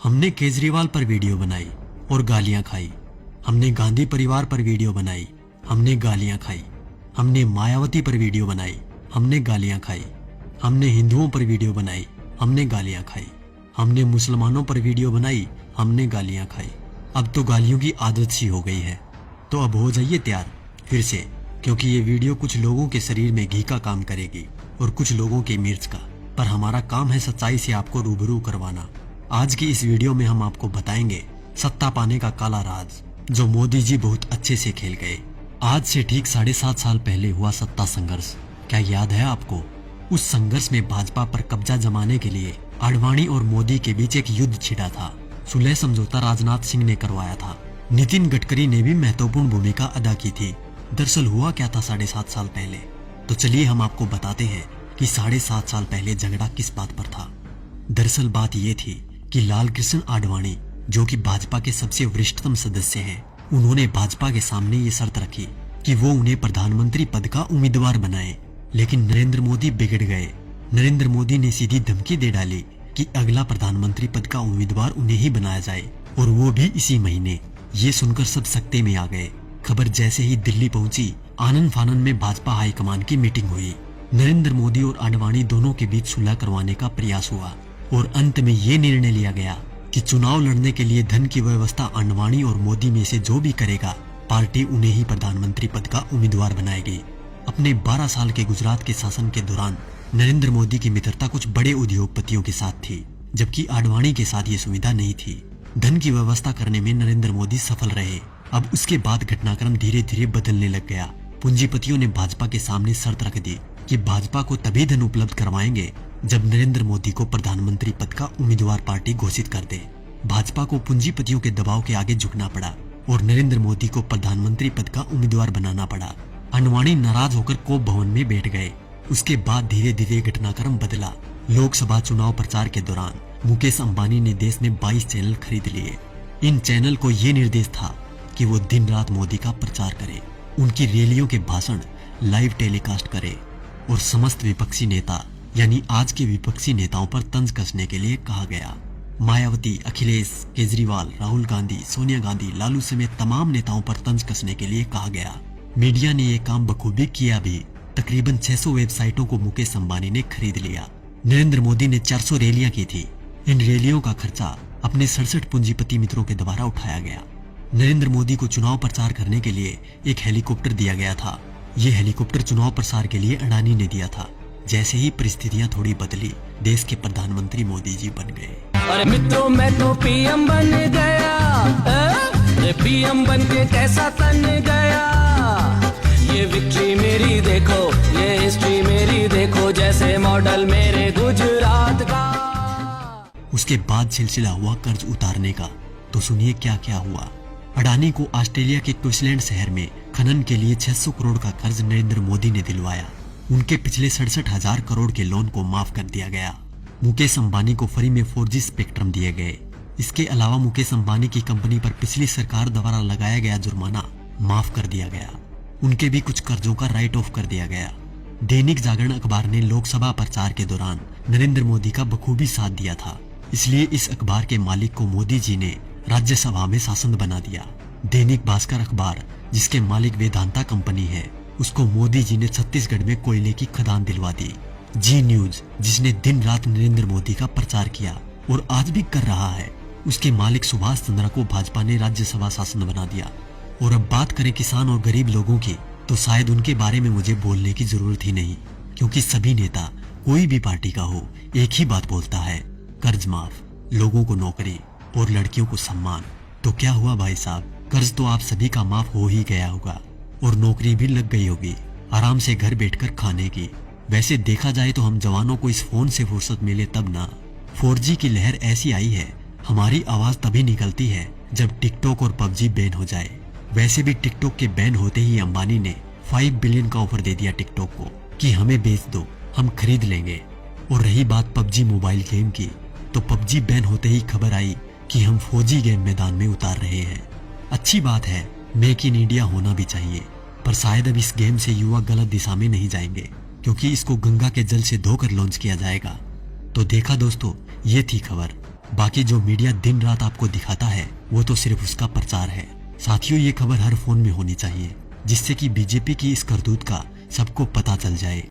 हमने केजरीवाल पर वीडियो बनाई और गालियां खाई। हमने गांधी परिवार पर वीडियो बनाई, हमने गालियां खाई। हमने मायावती पर वीडियो बनाई, हमने गालियां खाई। हमने हिंदुओं पर वीडियो बनाई, हमने गालियां खाई। हमने मुसलमानों पर वीडियो बनाई, हमने गालियां खाई। अब तो गालियों की आदत सी हो गई है। तो अब हो जाइए तैयार फिर से, क्योंकि ये वीडियो कुछ लोगों के शरीर में घी का काम करेगी और कुछ लोगों के मिर्च का। पर हमारा काम है सच्चाई से आपको रूबरू करवाना। आज की इस वीडियो में हम आपको बताएंगे सत्ता पाने का काला राज, जो मोदी जी बहुत अच्छे से खेल गए। आज से ठीक 7.5 साल पहले हुआ सत्ता संघर्ष, क्या याद है आपको? उस संघर्ष में भाजपा पर कब्जा जमाने के लिए आडवाणी और मोदी के बीच एक युद्ध छिड़ा था। सुलह समझौता राजनाथ सिंह ने करवाया था। नितिन गडकरी ने भी महत्वपूर्ण भूमिका अदा की थी। दरअसल हुआ क्या था 7.5 साल पहले? तो चलिए हम आपको बताते हैं कि 7.5 साल पहले झगड़ा किस बात पर था। दरअसल बात ये थी कि लाल कृष्ण आडवाणी, जो कि भाजपा के सबसे वरिष्ठतम सदस्य हैं, उन्होंने भाजपा के सामने ये शर्त रखी कि वो उन्हें प्रधानमंत्री पद का उम्मीदवार बनाए। लेकिन नरेंद्र मोदी बिगड़ गए। नरेंद्र मोदी ने सीधी धमकी दे डाली कि अगला प्रधानमंत्री पद का उम्मीदवार उन्हें ही बनाया जाए, और वो भी इसी महीने। ये सुनकर सब सकते में आ गए। खबर जैसे ही दिल्ली पहुंची, आनन फानन में भाजपा हाईकमान की मीटिंग हुई। नरेंद्र मोदी और आडवाणी दोनों के बीच सुलह करवाने का प्रयास हुआ और अंत में ये निर्णय लिया गया कि चुनाव लड़ने के लिए धन की व्यवस्था आडवाणी और मोदी में से जो भी करेगा, पार्टी उन्हें ही प्रधानमंत्री पद का उम्मीदवार बनाएगी। अपने 12 साल के गुजरात के शासन के दौरान नरेंद्र मोदी की मित्रता कुछ बड़े उद्योगपतियों के साथ थी, जबकि आडवाणी के साथ ये सुविधा नहीं थी। धन की व्यवस्था करने में नरेंद्र मोदी सफल रहे। अब उसके बाद घटनाक्रम धीरे धीरे बदलने लग गया। पूंजीपतियों ने भाजपा के सामने शर्त रख दी कि भाजपा को तभी धन उपलब्ध करवाएंगे जब नरेंद्र मोदी को प्रधानमंत्री पद का उम्मीदवार पार्टी घोषित कर दे। भाजपा को पूंजीपतियों के दबाव के आगे झुकना पड़ा और नरेंद्र मोदी को प्रधानमंत्री पद का उम्मीदवार बनाना पड़ा। आडवाणी नाराज होकर कोप भवन में बैठ गए। उसके बाद धीरे धीरे घटनाक्रम बदला। लोकसभा चुनाव प्रचार के दौरान मुकेश अंबानी ने देश में 22 चैनल खरीद लिए। इन चैनल को ये निर्देश था कि वो दिन रात मोदी का प्रचार करे, उनकी रैलियों के भाषण लाइव टेलीकास्ट करे और समस्त विपक्षी नेता यानी आज के विपक्षी नेताओं पर तंज कसने के लिए कहा गया। मायावती, अखिलेश, केजरीवाल, राहुल गांधी, सोनिया गांधी, लालू समेत तमाम नेताओं पर तंज कसने के लिए कहा गया। मीडिया ने ये काम बखूबी किया भी। तकरीबन 600 वेबसाइटों को मुकेश अंबानी ने खरीद लिया। नरेंद्र मोदी ने 400 रैलियां की थी। इन रैलियों का खर्चा अपने 67 पूंजीपति मित्रों के द्वारा उठाया गया। नरेंद्र मोदी को चुनाव प्रचार करने के लिए एक हेलीकॉप्टर दिया गया था। ये हेलीकॉप्टर चुनाव प्रसार के लिए अडानी ने दिया था। जैसे ही परिस्थितियां थोड़ी बदली, देश के प्रधानमंत्री मोदी जी बन गए। अरे मित्रों, मैं तो पीएम बन गया। पीएम बन के कैसा तन गया। ये विक्ट्री मेरी देखो, ये हिस्ट्री मेरी देखो, जैसे मॉडल मेरे गुजरात का। उसके बाद सिलसिला हुआ कर्ज उतारने का। तो सुनिए क्या क्या हुआ। अडानी को ऑस्ट्रेलिया के क्वींसलैंड शहर में खनन के लिए 600 करोड़ का कर्ज नरेंद्र मोदी ने दिलवाया। उनके पिछले 67,000 करोड़ के लोन को माफ कर दिया गया। मुकेश अंबानी को फ्री में 4G स्पेक्ट्रम दिए गए। इसके अलावा मुकेश अंबानी की कंपनी पर पिछली सरकार द्वारा लगाया गया जुर्माना माफ कर दिया गया। उनके भी कुछ कर्जों का राइट ऑफ कर दिया गया। दैनिक जागरण अखबार ने लोकसभा प्रचार के दौरान नरेंद्र मोदी का बखूबी साथ दिया था, इसलिए इस अखबार के मालिक को मोदी जी ने राज्यसभा में सांसद बना दिया। दैनिक भास्कर अखबार, जिसके मालिक वेदांता कंपनी है, उसको मोदी जी ने छत्तीसगढ़ में कोयले की खदान दिलवा दी। जी न्यूज, जिसने दिन रात नरेंद्र मोदी का प्रचार किया और आज भी कर रहा है, उसके मालिक सुभाष चंद्रा को भाजपा ने राज्यसभा सांसद बना दिया। और अब बात करें किसान और गरीब लोगों की, तो शायद उनके बारे में मुझे बोलने की जरूरत ही नहीं, क्योंकि सभी नेता कोई भी पार्टी का हो एक ही बात बोलता है, कर्ज माफ, लोगों को नौकरी और लड़कियों को सम्मान। तो क्या हुआ भाई साहब, कर्ज तो आप सभी का माफ हो ही गया होगा और नौकरी भी लग गई होगी, आराम से घर बैठकर खाने की। वैसे देखा जाए तो हम जवानों को इस फोन से फुर्सत मिले तब ना। 4G की लहर ऐसी आई है, हमारी आवाज तभी निकलती है जब टिकटॉक और PUBG बैन हो जाए। वैसे भी टिकटॉक के बैन होते ही अंबानी ने 5 बिलियन का ऑफर दे दिया टिकटॉक को कि हमें बेच दो, हम खरीद लेंगे। और रही बात PUBG मोबाइल गेम की, तो PUBG बैन होते ही खबर आई कि हम 4G गेम मैदान में उतार रहे हैं। अच्छी बात है, मेक इन इंडिया होना भी चाहिए, पर शायद अब इस गेम से युवा गलत दिशा में नहीं जाएंगे, क्योंकि इसको गंगा के जल से धोकर लॉन्च किया जाएगा। तो देखा दोस्तों, ये थी खबर। बाकी जो मीडिया दिन रात आपको दिखाता है वो तो सिर्फ उसका प्रचार है। साथियों, ये खबर हर फोन में होनी चाहिए जिससे कि बीजेपी की इस करतूत का सबको पता चल जाए।